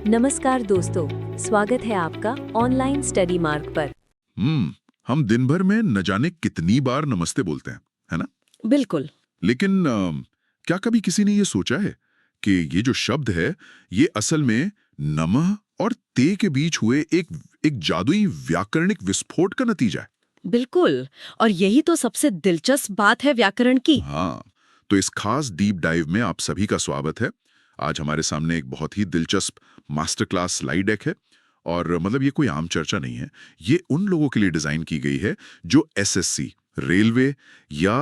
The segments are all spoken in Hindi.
नमस्कार दोस्तों, स्वागत है आपका ऑनलाइन स्टडी मार्ग पर। हम दिन भर में न जाने कितनी बार नमस्ते बोलते हैं, है ना? बिल्कुल। लेकिन क्या कभी किसी ने ये सोचा है कि ये जो शब्द है, ये असल में नमः और ते के बीच हुए एक जादुई व्याकरणिक विस्फोट का नतीजा है? बिल्कुल, और यही तो सबसे दिलचस्प बात है व्याकरण की। हाँ, तो इस खास डीप डाइव में आप सभी का स्वागत है। आज हमारे सामने एक बहुत ही दिलचस्प मास्टर क्लास स्लाइड डेक है और मतलब ये कोई आम चर्चा नहीं है। ये उन लोगों के लिए डिजाइन की गई है जो एसएससी, रेलवे या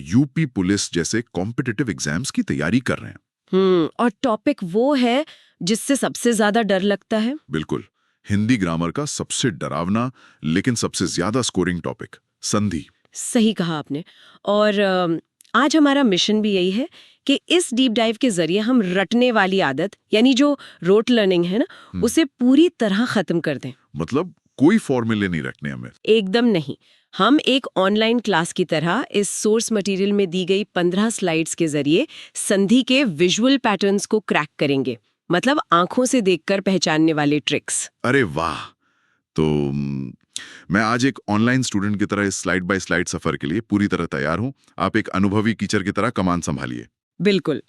यूपी पुलिस जैसे कॉम्पिटिटिव एग्जाम्स की तैयारी कर रहे हैं। और टॉपिक वो है जिससे सबसे ज्यादा डर लगता है। बिल्कुल, हिंदी ग्रामर का सबसे डरावना लेकिन सबसे ज्यादा स्कोरिंग टॉपिक, संधि। सही कहा आपने। और आज हमारा मिशन भी यही है कि इस डीप डाइव के जरिए हम रटने वाली आदत यानी जो रोट लर्निंग है ना, उसे पूरी तरह खत्म कर दें। मतलब कोई फॉर्मूले नहीं रखने हमें। एकदम नहीं। हम एक ऑनलाइन क्लास की तरह इस सोर्स मटेरियल में दी गई 15 स्लाइड्स के जरिए संधि के विजुअल पैटर्न्स को क्रैक करेंगे, मतलब आंखों से देखकर पहचानने वाले ट्रिक्स। अरे वाह! तो मैं आज एक ऑनलाइन स्टूडेंट की तरह इस स्लाइड बाय स्लाइड सफर के लिए पूरी तरह तैयार हूं। आप एक अनुभवी टीचर की तरह कमान संभालिए। बिल्कुल।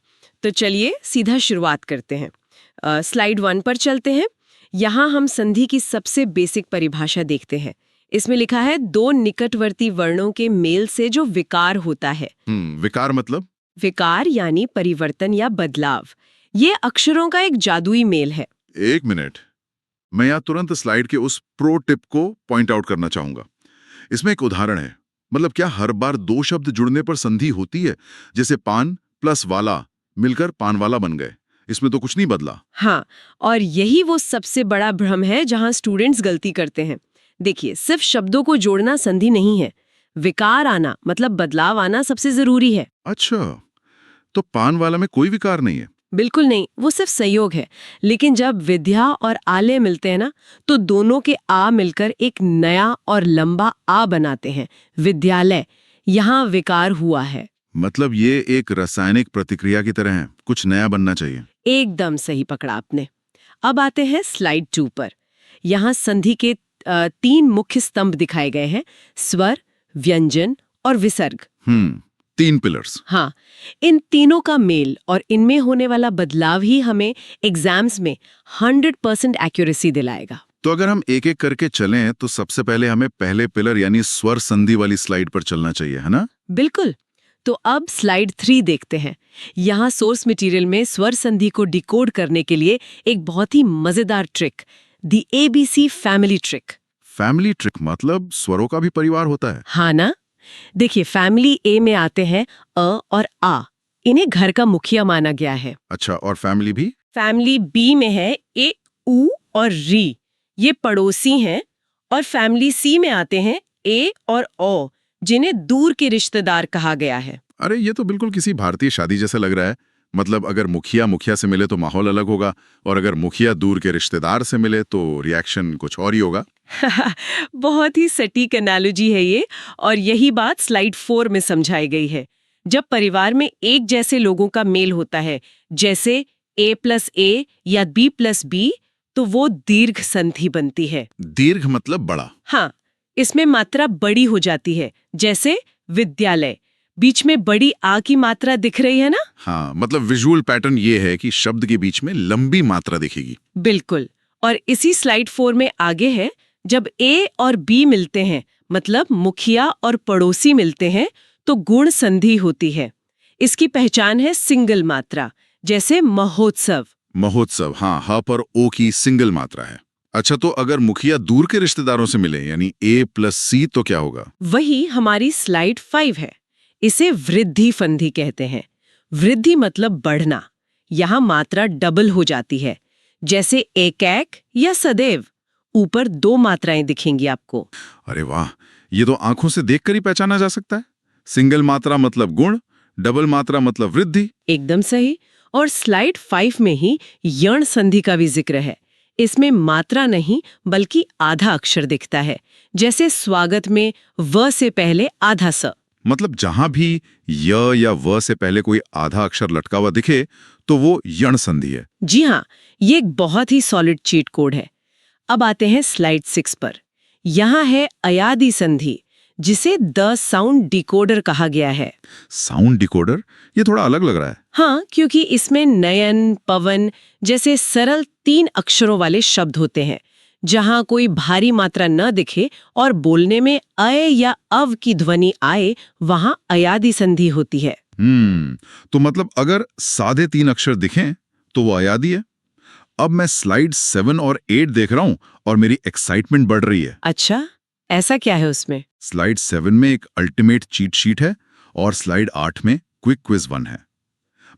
तो चलिए सीधा शुरुआत करते हैं। स्लाइड 1 पर चलते हैं। यहाँ हम संधि की सबसे बेसिक परिभाषा देखते हैं। इसमें लिखा है दो निकटवर्ती वर्णों के मेल से जो विकार होता है। विकार मतलब? विकार यानी परिवर्तन या बदलाव। ये अक्षरों का एक जादुई मेल है। एक मिनट, मैं यहाँ तुरंत स्लाइड के उस प्रो टिप को पॉइंट आउट करना चाहूंगा। इसमें एक उदाहरण है। मतलब क्या हर बार दो शब्द जुड़ने पर संधि होती है? जैसे पान प्लस वाला मिलकर पान वाला बन गए, इसमें तो कुछ नहीं बदला। हाँ, और यही वो सबसे बड़ा भ्रम है जहां स्टूडेंट्स गलती करते हैं। देखिए, सिर्फ शब्दों को जोड़ना संधि नहीं है। विकार आना मतलब बदलाव आना सबसे जरूरी है। अच्छा, तो पान वाला में कोई विकार नहीं है? बिल्कुल नहीं, वो सिर्फ संयोग है। लेकिन जब विद्या और आलय मिलते हैं ना, तो दोनों के आ मिलकर एक नया और लंबा आ बनाते हैं, विद्यालय। यहाँ विकार हुआ है। मतलब ये एक रासायनिक प्रतिक्रिया की तरह है, कुछ नया बनना चाहिए। एकदम सही पकड़ा आपने। अब आते हैं स्लाइड 2 पर। यहाँ संधि के 3 मुख्य स्तंभ दिखाए गए हैं, स्वर, व्यंजन और विसर्ग। 3 पिलर्स। हाँ, इन तीनों का मेल और इनमें होने वाला बदलाव ही हमें एग्जाम्स में 100% एक्यूरेसी दिलाएगा। तो अगर हम एक एक करके चलें तो सबसे पहले हमें पहले पिलर यानी स्वर संधि वाली स्लाइड पर चलना चाहिए, है ना? बिल्कुल। तो अब स्लाइड 3 देखते हैं। यहाँ सोर्स मटेरियल में स्वर संधि को डिकोड करने के लिए एक बहुत ही मजेदार trick, the ABC family trick. Family trick मतलब स्वरों का भी परिवार होता है? हाँ ना? देखिए, फैमिली ए में आते हैं अ और आ। इन्हें घर का मुखिया माना गया है। अच्छा, और फैमिली भी? फैमिली बी में है ए, उ और री, ये पड़ोसी हैं। और फैमिली सी में आते हैं ए और ओ, जिन्हें दूर के रिश्तेदार कहा गया है। अरे ये तो बिल्कुल किसी भारतीय शादी जैसा लग रहा है। मतलब अगर मुखिया मुखिया से मिले तो माहौल अलग होगा, और अगर मुखिया दूर के रिश्तेदार से मिले तो रिएक्शन कुछ और ही होगा। बहुत ही सटीक एनालॉजी है ये, और यही बात स्लाइड 4 में समझाई गई है। जब परिवार में एक जैसे लोगों का मेल होता है, जैसे A+A या B+B, तो वो दीर्घ संधि बनती है। दीर्घ मतलब बड़ा? हाँ, इसमें मात्रा बड़ी हो जाती है, जैसे विद्यालय। बीच में बड़ी आ की मात्रा दिख रही है ना? हाँ, मतलब विजुअल पैटर्न ये है कि शब्द के बीच में लंबी मात्रा दिखेगी। बिल्कुल। और इसी स्लाइड 4 में आगे है, जब A और B मिलते हैं, मतलब मुखिया और पड़ोसी मिलते हैं, तो गुण संधि होती है। इसकी पहचान है सिंगल मात्रा, जैसे महोत्सव। महोत्सव, हाँ, ह पर ओ की सिंगल मात्रा है। अच्छा, तो अगर मुखिया दूर के रिश्तेदारों से मिले यानी A+C तो क्या होगा? वही हमारी स्लाइड 5 है। इसे वृद्धि फंधि कहते हैं। वृद्धि मतलब बढ़ना। यहाँ मात्रा डबल हो जाती है, जैसे एकैक या सदैव। ऊपर 2 मात्राएं दिखेंगी आपको। अरे वाह, ये तो आंखों से देखकर ही पहचाना जा सकता है। सिंगल मात्रा मतलब गुण, डबल मात्रा मतलब वृद्धि। एकदम सही। और स्लाइड 5 में ही यण संधि का भी जिक्र है। इसमें मात्रा नहीं बल्कि आधा अक्षर दिखता है, जैसे स्वागत में व से पहले आधा स। मतलब जहां भी य या व से पहले कोई आधा अक्षर लटका हुआ दिखे तो वो यण संधि है। जी हाँ, ये एक बहुत ही सॉलिड चीट कोड है। अब आते हैं स्लाइड 6 पर। यहाँ है अयादि संधि, जिसे द साउंड डिकोडर कहा गया है। साउंड डिकोडर, ये थोड़ा अलग लग रहा है। हाँ, क्योंकि इसमें नयन, पवन जैसे सरल 3 अक्षरों वाले शब्द होते हैं। जहां कोई भारी मात्रा न दिखे और बोलने में अय या अव की ध्वनि आए, वहां अयादि संधि होती है। तो मतलब अगर सादे 3 अक्षर दिखें तो वो अयादि है। अब मैं स्लाइड 7 और 8 देख रहा हूं और मेरी एक्साइटमेंट बढ़ रही है। अच्छा, ऐसा क्या है उसमें? स्लाइड 7 में एक अल्टीमेट चीट शीट है और स्लाइड 8 में क्विक क्विज 1 है।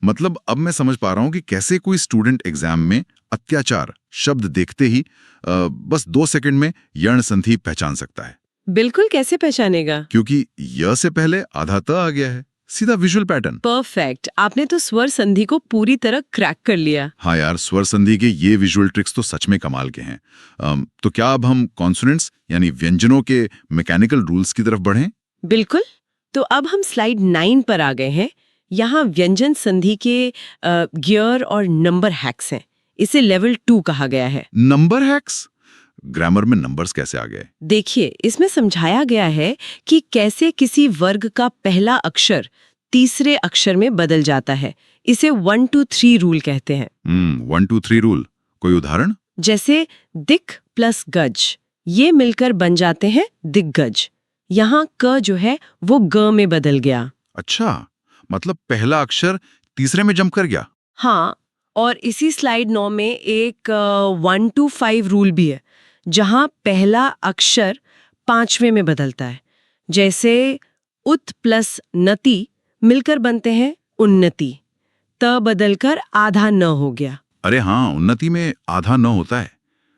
मतलब अब मैं समझ पा रहा हूं कि कैसे कोई स्टूडेंट एग्जाम में अत्याचार शब्द देखते ही बस 2 सेकंड में यण संधि पहचान सकता है। बिल्कुल, कैसे पहचानेगा? क्योंकि य से पहले आधा त आ गया है, सीधा विजुअल पैटर्न। परफेक्ट, आपने तो स्वर संधि को पूरी तरह क्रैक कर लिया। हाँ यार, स्वर संधि के ये विजुअल ट्रिक्स तो सच में कमाल के हैं। तो क्या अब हम कॉन्सोनेंट्स यानी व्यंजनों के मैकेनिकल रूल्स की तरफ बढ़ें? बिल्कुल। तो अब हम स्लाइड 9 पर आ गए हैं। यहाँ व्यंजन संधि के गियर और नंबर हैक्स हैं। इसे लेवल 2 कहा गया है। Number hacks? ग्रामर में नंबर्स कैसे आ गए? देखिए, इसमें समझाया गया है कि कैसे किसी वर्ग का पहला अक्षर तीसरे अक्षर में बदल जाता है। इसे 1 2 3 रूल कहते हैं। 1 2 3 रूल, कोई उदाहरण? जैसे दिक प्लस गज, ये मिलकर बन जाते हैं दिग्गज। यहाँ क जो है वो ग में बदल गया। अच्छा, मतलब पहला अक्षर तीसरे में जंप कर गया। हाँ, और इसी स्लाइड 9 में एक 1 2 5 रूल भी है, जहाँ पहला अक्षर 5वें में बदलता है। जैसे उत प्लस नति मिलकर बनते हैं उन्नति। त बदलकर आधा न हो गया। अरे हाँ, उन्नति में आधा न होता है।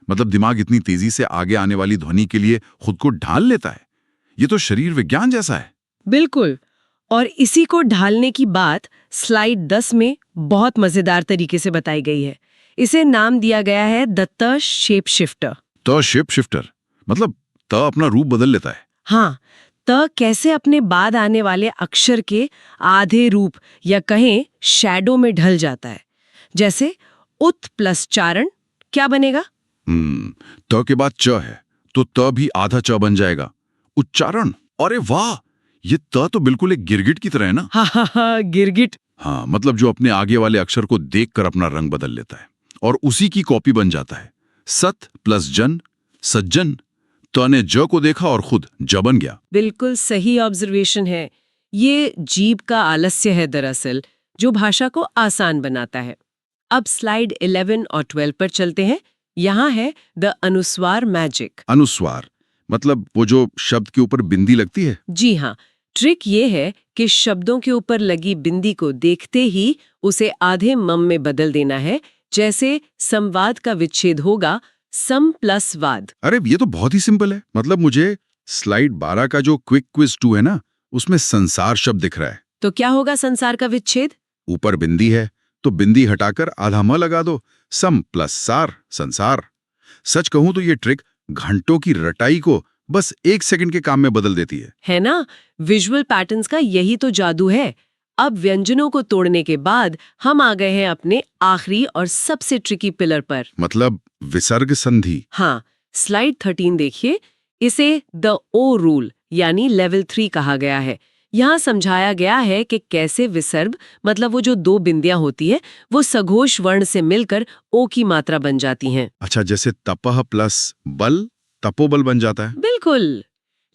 मतलब दिमाग इतनी तेजी से आगे आने वाली ध्वनि के लिए खुद को ढाल लेता है। ये तो शरीर विज्ञान जैसा है। बिल्कुल। और इसी को ढालने की बात स्लाइड 10 में बहुत मजेदार तरीके से बताई गई है। इसे नाम दिया गया है द त शेप शिफ्टर। त शेप शिफ्टर मतलब त अपना रूप बदल लेता है। हाँ, त कैसे अपने बाद आने वाले अक्षर के आधे रूप या कहें शैडो में ढल जाता है। जैसे उत प्लस चारण क्या बनेगा? त के बाद च है तो त भी आधा च बन जाएगा, उच्चारण। अरे वाह, ये त तो बिल्कुल एक गिरगिट की तरह है ना। हा, गिरगिट। हाँ, मतलब जो अपने आगे वाले अक्षर को देखकर अपना रंग बदल लेता है और उसी की कॉपी बन जाता है। सत प्लस जन, सज्जन। त ने ज को देखा और खुद ज बन गया। बिल्कुल सही ऑब्जर्वेशन है। ये जीभ का आलस्य है दरअसल, जो भाषा को आसान बनाता है। अब स्लाइड 11 और 12 पर चलते हैं। यहाँ है द अनुस्वार मैजिक। अनुस्वार मतलब वो जो शब्द के ऊपर बिंदी लगती है। जी हाँ, ट्रिक ये है कि शब्दों के ऊपर लगी बिंदी को देखते ही उसे आधे मम में बदल देना है। जैसे संवाद का विच्छेद होगा सम प्लस वाद। अरे ये तो बहुत ही सिंपल है। मतलब मुझे स्लाइड 12 का जो क्विक क्विज 2 है ना, उसमें संसार शब्द दिख रहा है। तो क्या होगा संसार का विच्छेद? ऊपर बिंदी है तो बिंदी हटाकर आधा म लगा दो, सम प्लस सार, संसार। सच कहूं तो ये ट्रिक घंटों की रटाई को बस 1 सेकंड के काम में बदल देती है ना? विजुअल पैटर्न्स का यही तो जादू है। अब व्यंजनों को तोड़ने के बाद हम आ गए हैं अपने आखिरी और सबसे ट्रिकी पिलर पर, मतलब विसर्ग संधि। हाँ, स्लाइड 13 देखिए। इसे द ओ रूल यानी लेवल 3 कहा गया है। यहाँ समझाया गया है कि कैसे विसर्ग मतलब वो जो 2 बिंदियां होती है वो सघोष वर्ण से मिलकर ओ की मात्रा बन जाती हैं। अच्छा, जैसे तपह प्लस बल तपोबल बन जाता है। बिल्कुल,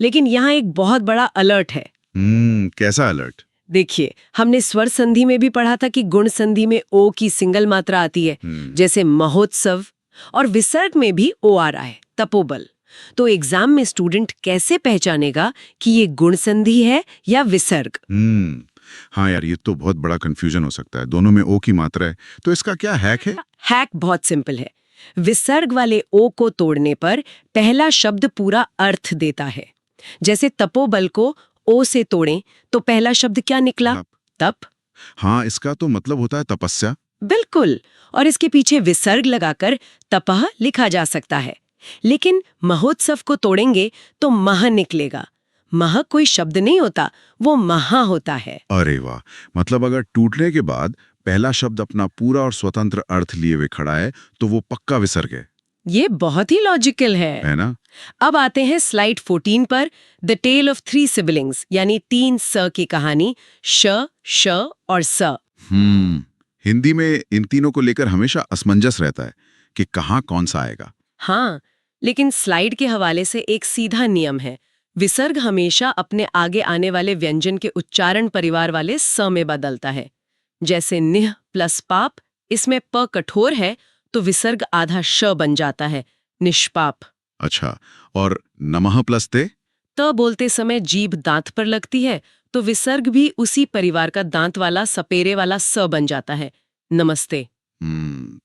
लेकिन यहाँ एक बहुत बड़ा अलर्ट है। कैसा अलर्ट? देखिए, हमने स्वर संधि में भी पढ़ा था कि गुण संधि में ओ की सिंगल मात्रा आती है, जैसे महोत्सव, और विसर्ग में भी ओ आ रहा है, तपोबल। तो एग्जाम में स्टूडेंट कैसे पहचानेगा कि ये गुण संधि है या विसर्ग? हाँ यार, ये तो बहुत बड़ा कंफ्यूजन हो सकता है। दोनों में ओ की मात्रा है, तो इसका क्या हैक है? हैक बहुत सिंपल है। विसर्ग वाले ओ को तोड़ने पर पहला शब्द पूरा अर्थ देता है। जैसे तपोबल को ओ से तोड़ें तो पहला शब्द क्या निकला? तप। हाँ, इसका तो मतलब होता है तपस्या। बिल्कुल, और इसके पीछे विसर्ग लगाकर तपह लिखा जा सकता है। लेकिन महोत्सव को तोड़ेंगे तो मह निकलेगा। मह कोई शब्द नहीं होता, वो महा होता है। अरे वाह, मतलब अगर टूटने के बाद पहला शब्द अपना पूरा और स्वतंत्र अर्थ लिए हुए खड़ा है तो वो पक्का विसर्ग है ये बहुत ही लॉजिकल है ना? अब आते हैं स्लाइड 14 पर, द टेल ऑफ 3 सिबलिंग्स, यानी 3 स की कहानी, श, श और स। हिंदी में इन तीनों को लेकर हमेशा असमंजस रहता है कि कहाँ कौन सा आएगा। हाँ, लेकिन स्लाइड के हवाले से एक सीधा नियम है, विसर्ग हमेशा अपने आगे आने वाले व्यंजन के उच्चारण परिवार वाले स में बदलता है। जैसे निह प्लस पाप, इसमें प कठोर है तो विसर्ग आधा श बन जाता है, निष्पाप। अच्छा, और नमः प्लस ते? त बोलते समय जीभ दांत पर लगती है तो विसर्ग भी उसी परिवार का दांत वाला सपेरे वाला स बन जाता है, नमस्ते।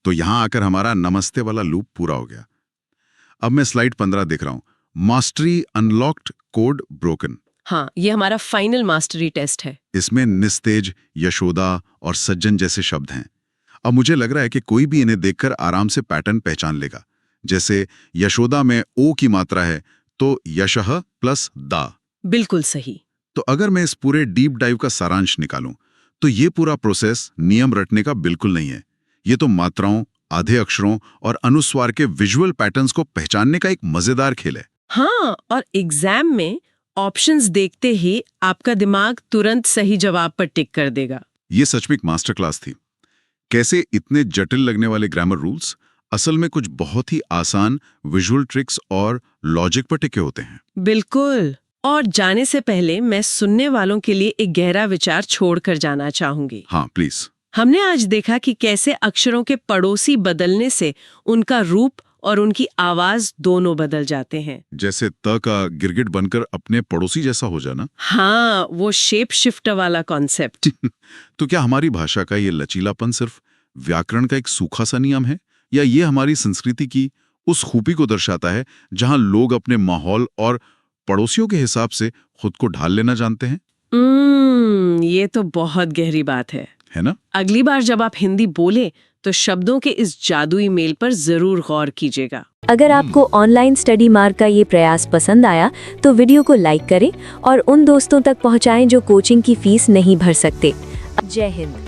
तो यहां आकर हमारा नमस्ते वाला लूप पूरा हो गया। अब मैं स्लाइड 15 देख रहा हूं, मास्टरी अनलॉक्ड कोड ब्रोकन। हाँ, ये हमारा फाइनल मास्टरी टेस्ट है। इसमें निस्तेज, यशोदा और सज्जन जैसे शब्द हैं। अब मुझे लग रहा है कि कोई भी इन्हें देखकर आराम से पैटर्न पहचान लेगा। जैसे यशोदा में ओ की मात्रा है तो यशः प्लस दा। बिल्कुल सही। तो अगर मैं इस पूरे डीप डाइव का सारांश निकालूं तो ये पूरा प्रोसेस नियम रटने का बिल्कुल नहीं है। ये तो मात्राओं, आधे अक्षरों और अनुस्वार के विजुअल पैटर्न्स को पहचानने का एक मजेदार खेल है। हाँ, और एग्जाम में ऑप्शंस देखते ही आपका दिमाग तुरंत सही जवाब पर टिक कर देगा। ये सच में एक मास्टर क्लास थी। कैसे इतने जटिल लगने वाले ग्रामर रूल्स असल में कुछ बहुत ही आसान विजुअल ट्रिक्स और लॉजिक पर टिके होते हैं। बिल्कुल। और जाने से पहले मैं सुनने वालों के लिए एक गहरा विचार छोड़कर जाना चाहूंगी। हाँ प्लीज। हमने आज देखा कि कैसे अक्षरों के पड़ोसी बदलने से उनका रूप और उनकी आवाज दोनों बदल जाते हैं। जैसे त का गिरगिट बनकर अपने पड़ोसी जैसा हो जाना। हाँ, वो शेप शिफ्ट वाला कॉन्सेप्ट। तो क्या हमारी भाषा का ये लचीलापन सिर्फ व्याकरण का एक सूखा सा नियम है, या ये हमारी संस्कृति की उस खूबी को दर्शाता है जहां लोग अपने माहौल और पड़ोसियों के हिसाब से खुद को ढाल लेना जानते हैं? ये तो बहुत गहरी बात है ना? अगली बार जब आप हिंदी बोले तो शब्दों के इस जादुई मेल पर जरूर गौर कीजिएगा। अगर आपको ऑनलाइन स्टडी मार्क का ये प्रयास पसंद आया तो वीडियो को लाइक करें और उन दोस्तों तक पहुंचाएं जो कोचिंग की फीस नहीं भर सकते। जय हिंद।